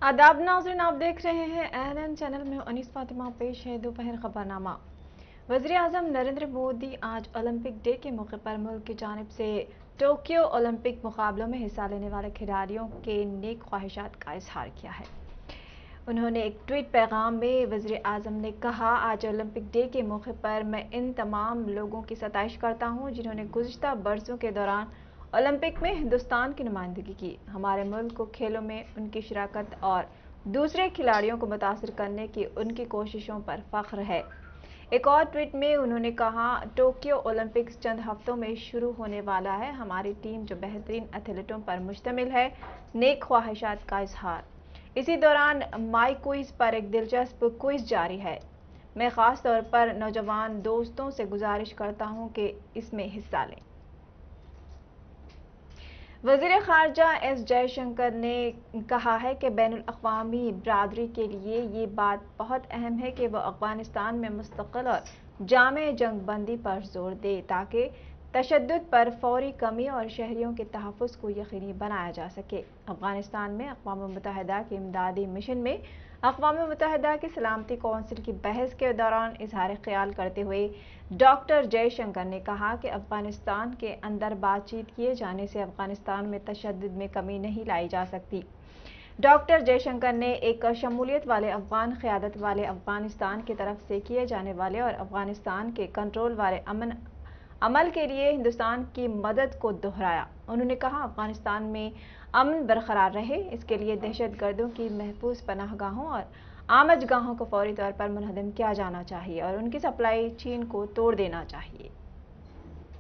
आदाब नाज़रीन, आप देख रहे हैं एएनएन चैनल में। अनीस फातिमा पेश है दोपहर खबरनामा। वज़ीर आज़म नरेंद्र मोदी आज ओलंपिक डे के मौके पर मुल्क की जानिब से टोक्यो ओलंपिक मुकाबलों में हिस्सा लेने वाले खिलाड़ियों के नेक ख्वाहिशात का इजहार किया है। उन्होंने एक ट्वीट पैगाम में वज़ीर आज़म ने कहा, आज ओलंपिक डे के मौके पर मैं इन तमाम लोगों की सताइश करता हूँ जिन्होंने गुज़िश्ता बरसों के दौरान ओलंपिक में हिंदुस्तान की नुमाइंदगी की। हमारे मुल्क को खेलों में उनकी शिराकत और दूसरे खिलाड़ियों को मुतासिर करने की उनकी कोशिशों पर फख्र है। एक और ट्वीट में उन्होंने कहा, टोक्यो ओलंपिक्स चंद हफ्तों में शुरू होने वाला है। हमारी टीम जो बेहतरीन एथलीटों पर मुश्तमिल है, नेक ख्वाहिशात का इजहार। इसी दौरान माई क्विज पर एक दिलचस्प क्विज जारी है। मैं ख़ास तौर पर नौजवान दोस्तों से गुजारिश करता हूं कि इसमें हिस्सा लें। वज़ीर ख़ारजा एस जयशंकर ने कहा है कि बैनुल अक़वामी बरादरी के लिए ये बात बहुत अहम है कि वह अफ़गानिस्तान में मुस्तक़िल और जामे जंग बंदी पर जोर दे ताकि तशद्दुद पर फौरी कमी और शहरियों के तहफ़्फ़ुज़ को यकीनी बनाया जा सके। अफ़गानिस्तान में अक़वाम मुत्तहिदा के इमदादी मिशन में अक़वाम मुत्तहिदा की सलामती कौंसिल की बहस के दौरान इज़हार ख़याल करते हुए डॉक्टर जयशंकर ने कहा कि अफ़गानिस्तान के अंदर बातचीत किए जाने से अफ़गानिस्तान में तशद्दुद में कमी नहीं लाई जा सकती। डॉक्टर जयशंकर ने एक शमूलियत वाले अफ़गान क़यादत वाले अफ़गानिस्तान की तरफ से किए जाने वाले और अफ़गानिस्तान के कंट्रोल वाले अमल के लिए हिंदुस्तान की मदद को दोहराया। उन्होंने कहा, अफ़गानिस्तान में अमन बरकरार रहे, इसके लिए दहशतगर्दों की महफूज पनाहगाहों और आमजगाहों को फौरी तौर पर मुनहदम किया जाना चाहिए और उनकी सप्लाई चेन को तोड़ देना चाहिए।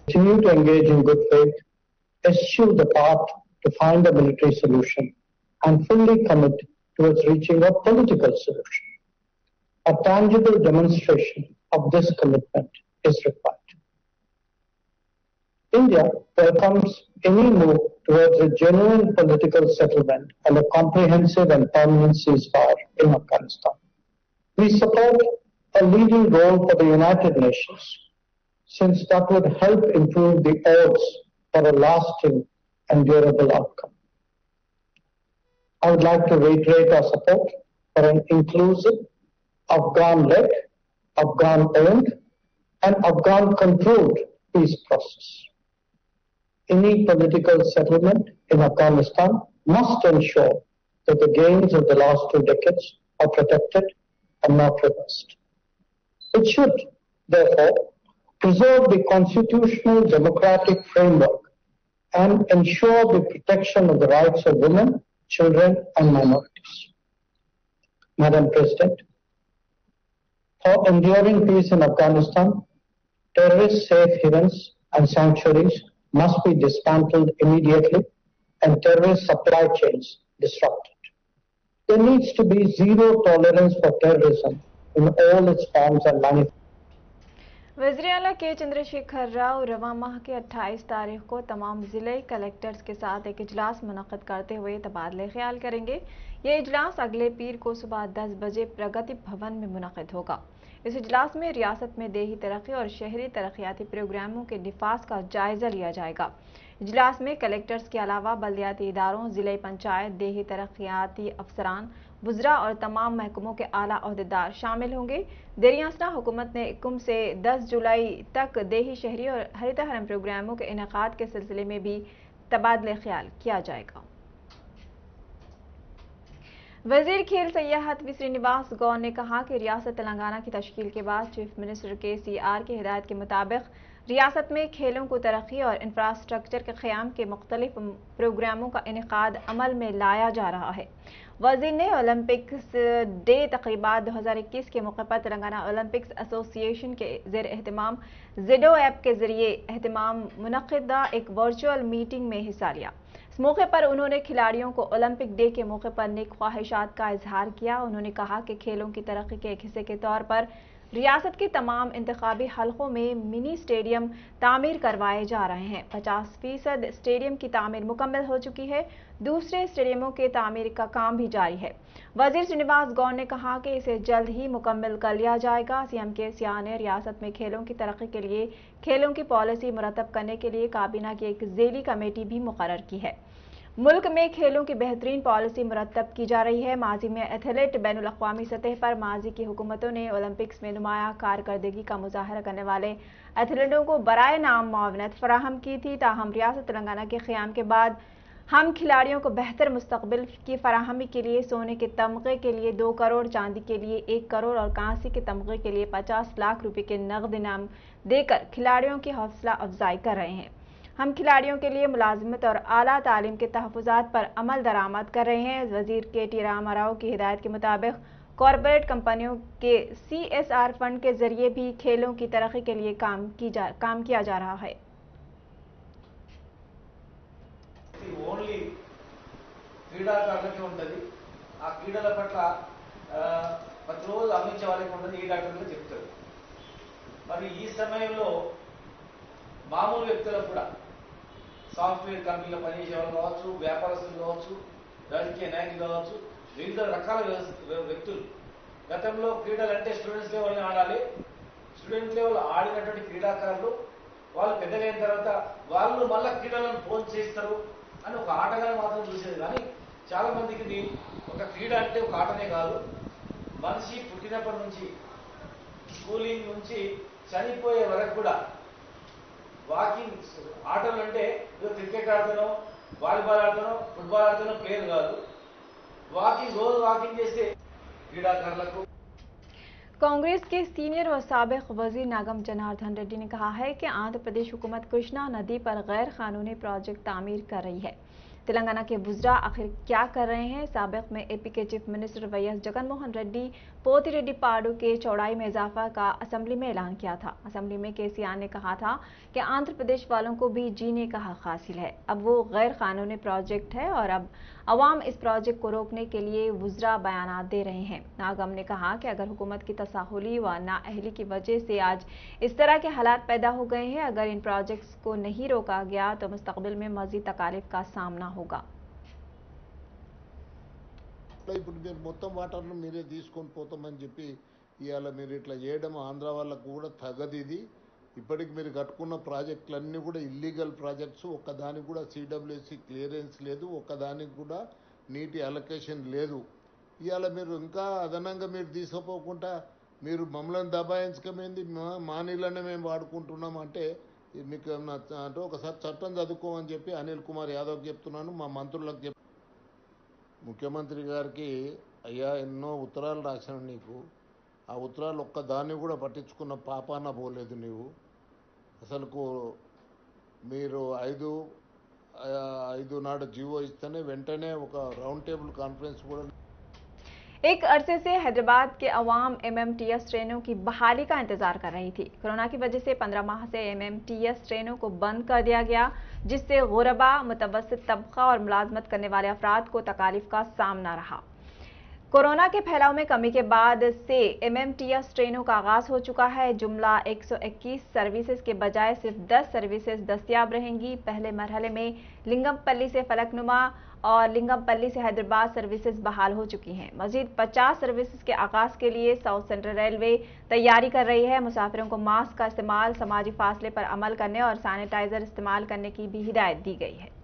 Continue to engage in good faith, eschew the path to find a military solution, and fully commit towards reaching a political solution. A tangible demonstration of this commitment is required. India welcomes any move towards a genuine political settlement and a comprehensive and permanent ceasefire in Afghanistan. We support a leading role for the United Nations, since that would help improve the odds for a lasting and durable outcome. I would like to reiterate our support for an inclusive, Afghan-led, Afghan-owned, and Afghan-controlled peace process. Any political settlement in Afghanistan must ensure that the gains of the last 2 decades are protected and not reversed. It should, therefore, preserve the constitutional democratic framework and ensure the protection of the rights of women, children, and minorities. Madam President, for enduring peace in Afghanistan, terrorist safe havens and sanctuaries must be dismantled immediately and terrorist supply chains disrupted. There needs to be zero tolerance for terrorism in all its forms and manifestations. वज़ीर आला के चंद्रशेखर राव रवां माह के 28 तारीख को तमाम ज़िले कलेक्टर्स के साथ एक इजलास मुनक़्क़िद करते हुए तबादले ख्याल करेंगे। ये इजलास अगले पीर को सुबह 10 बजे प्रगति भवन में मुनक़्क़िद होगा। इस इजलास में रियासत में देही तरक्की और शहरी तरक्याती प्रोग्रामों के निफाज का जायजा लिया जाएगा। इजलास में कलेक्टर्स के अलावा बल्दियाती इदारों, ज़िले पंचायत, देही तरक्याती अफसरान, वुज़रा और तमाम महकमों के आला अहदेदार शामिल होंगे। देरियासना हुकूमत ने 1 से 10 जुलाई तक देही, शहरी और हरित हरम प्रोग्रामों के इनेकाद के सिलसिले में भी तबादले ख्याल किया जाएगा। वज़ीर खेल सयाहत वी श्रीनिवास गौर ने कहा कि रियासत तेलंगाना की तश्कील के बाद चीफ मिनिस्टर KCR की हिदायत के मुताबिक रियासत में खेलों को तरक्की और इंफ्रास्ट्रक्चर के क़याम के मुख्तलिफ प्रोग्रामों का इनेकाद अमल में लाया जा रहा है। वज़ीर ने ओलंपिक्स डे तक़रीबात 2021 के मौके पर तेलंगाना ओलंपिक्स एसोसिएशन के ज़ेर एहतमाम ज़ेडो ऐप के ज़रिए एहतमाम मुनक़्क़िदा एक वर्चुअल मीटिंग में हिस्सा लिया। इस मौके पर उन्होंने खिलाड़ियों को ओलंपिक डे के मौके पर नेक ख्वाहिशात का इजहार किया। उन्होंने कहा कि खेलों की तरक्की के एक हिस्से के तौर पर रियासत के तमाम इंतखाबी हलकों में मिनी स्टेडियम तामीर करवाए जा रहे हैं। 50% स्टेडियम की तामीर मुकम्मल हो चुकी है। दूसरे स्टेडियमों के तामीर का काम भी जारी है। वज़ीर श्रीनिवास गौर ने कहा कि इसे जल्द ही मुकम्मल कर लिया जाएगा। CM KCR ने रियासत में खेलों की तरक्की के लिए खेलों की पॉलिसी मुरतब करने के लिए काबीना की एक ज़ेली कमेटी भी मुकर्रर की है। मुल्क में खेलों की बेहतरीन पॉलिसी मुरतब की जा रही है। माजी में एथलीट बैनुल अक़वामी सतह पर माजी की हुकूमतों ने ओलंपिक्स में नुमाया कारकर्दगी का मुजाहरा करने वाले एथलीटों को बराए नाम मुआवनत फराहम की थी। ताहम रियासत तेलंगाना के क़याम के बाद हम खिलाड़ियों को बेहतर मुस्तकबिल की फराहमी के लिए सोने के तमगे के लिए 2 करोड़, चांदी के लिए 1 करोड़ और कांसे के तमगे के लिए 50 लाख रुपए के नगद इनाम देकर खिलाड़ियों की हौसला अफजाई कर रहे हैं। हम खिलाड़ियों के लिए मुलाजिमत और आला तालीम के तहफ़्फ़ुज़ात पर अमल दरामद कर रहे हैं। वज़ीर के.टी. रामाराव की हिदायत के मुताबिक कॉरपोरेट कंपनियों के CSR फंड के जरिए भी खेलों की तरक्की के लिए काम किया जा रहा है। ఓన్లీ క్రీడాకారులకే ఉంటుంది. ఆ క్రీడల పట్ల ప్రతిరోజు అందించే వాళ్ళకి ఉంటుంది, ఈ డాక్టర్లు చెప్తారు. మరి ఈ సమయంలో మామూలు వ్యక్తులకు కూడా సాఫ్ట్వేర్ కంపెనీలో పనిచేసే వాళ్ళు కావచ్చు, వ్యాపారస్తులు కావచ్చు, రాజకీయ నాయకులు కావచ్చు, వివిధ రకాల వ్యక్తులు గతంలో క్రీడలు అంటే స్టూడెంట్స్ లెవెల్ని ఆడాలి. స్టూడెంట్ లెవెల్ ఆడినటువంటి క్రీడాకారులు వాళ్ళు పెద్దగైన తర్వాత వాళ్ళు మళ్ళీ క్రీడలను ఫోన్ చేస్తారు అని ఒక ఆటగా మాత్రం చూసేది. కానీ చాలా మందికి ఇది ఒక క్రీడ అంటే ఒక ఆటనే కాదు. మనిషి పుట్టినప్పటి నుంచి స్కూలింగ్ నుంచి చనిపోయే వరకు కూడా వాకింగ్ ఆటలు అంటే క్రికెట్ ఆడుతానో, వాలీబాల్ ఆడుతానో, ఫుట్బాల్ ఆడుతానో ప్లేయర్ కాదు. రోజు వాకింగ్ చేస్తే క్రీడాకారులకు। कांग्रेस के सीनियर और साबिक वजीर नागम जनार्दन रेड्डी ने कहा है कि आंध्र प्रदेश हुकूमत कृष्णा नदी पर गैर कानूनी प्रोजेक्ट तामीर कर रही है। तेलंगाना के बुजरा आखिर क्या कर रहे हैं? साबिक में एपी के chief minister YS Jaganmohan Reddy Pothireddypadu के चौड़ाई में इजाफा का असेंबली में ऐलान किया था। असेंबली में केसीआर ने कहा था कि आंध्र प्रदेश वालों को भी जीने का हक हासिल है। अब वो गैर कानूनी प्रोजेक्ट है और अब अवाम इस प्रोजेक्ट को रोकने के लिए वुजरा बयानात दे रहे हैं। नागम ने कहा कि अगर हुकूमत की तसाहुली व नाअहली की वजह से आज इस तरह के हालात पैदा हो गए हैं, अगर इन प्रोजेक्ट्स को नहीं रोका गया तो मुस्तकबिल में मजीद तकालीफ का सामना होगा। ఇప్పుడు మీరు మొత్తం వాటర్ను మీరే తీసుకొని పోతామని చెప్పి ఇవాళ మీరు ఇట్లా చేయడం ఆంధ్ర వాళ్ళకు కూడా తగదు. ఇది ఇప్పటికి మీరు కట్టుకున్న ప్రాజెక్టులన్నీ కూడా ఇల్లీగల్ ప్రాజెక్ట్స్. ఒక్కదానికి కూడా CWSC క్లియరెన్స్ లేదు, ఒక్కదానికి కూడా నీటి అలొకేషన్ లేదు. ఇవాళ మీరు ఇంకా అదనంగా మీరు తీసుకుపోకుండా మీరు మమ్మల్ని దబాయించకమేంది, మా నీళ్ళనే మేము వాడుకుంటున్నాం అంటే మీకు అంటే ఒకసారి చట్టం చదువుకోమని చెప్పి అనిల్ కుమార్ యాదవ్కి చెప్తున్నాను, మా మంత్రులకు చెప్ ముఖ్యమంత్రి గారికి అయ్యా ఎన్నో ఉత్తరాలు రాశాను నీకు, ఆ ఉత్తరాలు ఒక్కదాన్ని కూడా పట్టించుకున్న పాపాన పోలేదు నీవు. అసలుకు మీరు 5 నాడు జీవో ఇస్తేనే వెంటనే ఒక రౌండ్ టేబుల్ కాన్ఫరెన్స్ కూడా। एक अरसे से हैदराबाद के अवाम MMTS ट्रेनों की बहाली का इंतजार कर रही थी। कोरोना की वजह से 15 माह से MMTS ट्रेनों को बंद कर दिया गया, जिससे गुरबा, मुतवस्सित तबका और मुलाजमत करने वाले अफराद को तकालीफ का सामना रहा। कोरोना के फैलाव में कमी के बाद से MMTS ट्रेनों का आगाज हो चुका है। जुमला 121 सर्विसेज के बजाय सिर्फ 10 सर्विसेज दस्तयाब रहेंगी। पहले मरहले में लिंगमपल्ली से फलकनुमा और लिंगमपल्ली से हैदराबाद सर्विसेज बहाल हो चुकी हैं। मजीद 50 सर्विसेज के आगाज के लिए साउथ सेंट्रल रेलवे तैयारी कर रही है। मुसाफिरों को मास्क का इस्तेमाल, समाजी फासले पर अमल करने और सैनिटाइजर इस्तेमाल करने की भी हिदायत दी गई है।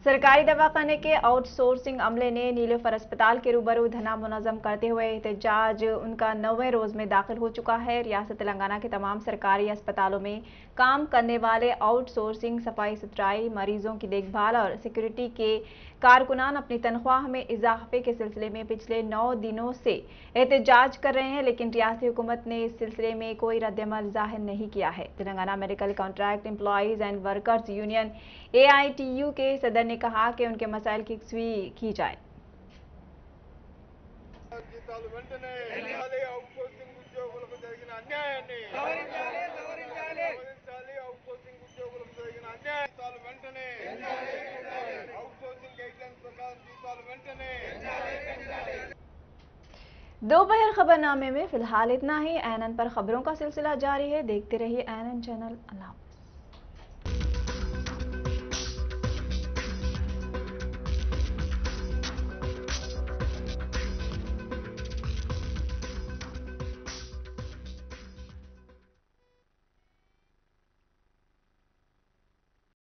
सरकारी दवाखाने के आउटसोर्सिंग अमले ने नीलोफर अस्पताल के रूबरू धरना मुनज़्ज़म करते हुए एहतजाज उनका 9वें रोज में दाखिल हो चुका है। रियासत तेलंगाना के तमाम सरकारी अस्पतालों में काम करने वाले आउटसोर्सिंग, सफाई सुथराई, मरीजों की देखभाल और सिक्योरिटी के कारकुनान अपनी तनख्वाह में इजाफे के सिलसिले में पिछले 9 दिनों से एहतजाज कर रहे हैं, लेकिन रियासती हुकूमत ने इस सिलसिले में कोई रद्दअमल जाहिर नहीं किया है। Telangana medical contract employees and workers union AITU के सदर ने कहा कि उनके मसाइल की यकसुई की जाए। दोपहर खबरनामे में फिलहाल इतना ही। ANN पर खबरों का सिलसिला जारी है। देखते रहिए ANN चैनल। अल्लाह।